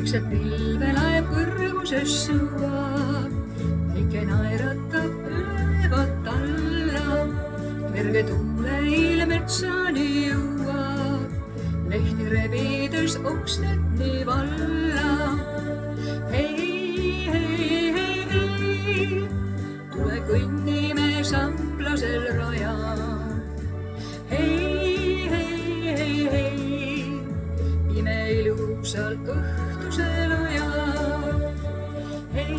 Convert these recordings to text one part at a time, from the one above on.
vaikselt pilve laeb kõrguses sõuab, Ike naeratab ülevat alla, kerge tuule ilmetsani jõuab, lehti rebides okstelt nii valla. Hei, hei, hei, hei, tule kõnnime samplasel rajal. Hei, hei, hei, hei, ime ilusal õhtusel ajal. Hei,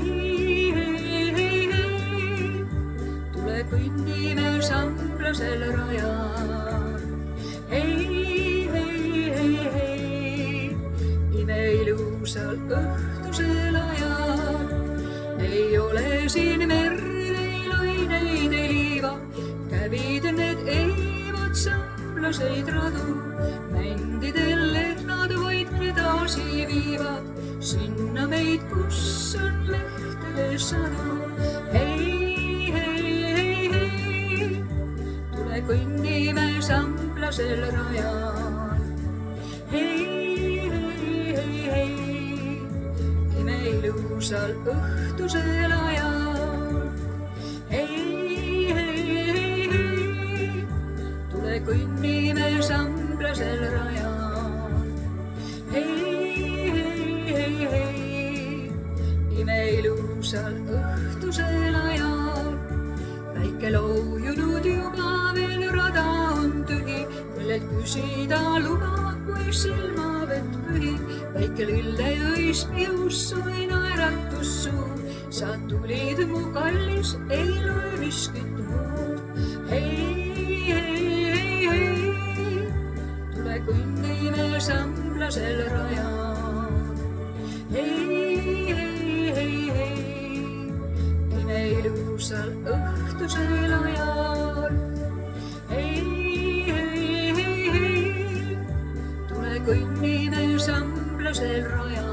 hei, hei, hei, tule kõnnime samplasel rajal. Hei, hei, hei, hei, ime ilusal õhtusel ajal. Ei ole siin merd, ei laineid, ei liiva, kävid need eivod samplaseid radu. Mändidel lehnad vaid edasi viivad, sinna meid, kus on lehtede sadu. Hei, hei, hei, hei, tule kõnnime samplasel rajal. Hei, hei, hei, hei, ime ilusal õhtusel ajal. Hei, hei, hei, hei, tule kõnnime samplasel rajal. Hei, hei, hei, hei, ime ilusal õhtusel ajal. Väike loojunud juba veel rada on tühi, kellelt küsida luba, kui silmavett pühi. Väike lilleõis pihus soi naeratus suur, sa tulid mu kallis, ei loe miskit muud. Hei, hei, hei, hei, tule kõnnime samplasel rajal. Hei, hei, hei, hei, ime ilusal õhtusel ajal. Hei, hei, hei, hei, tule kõnnime samplasel rajal.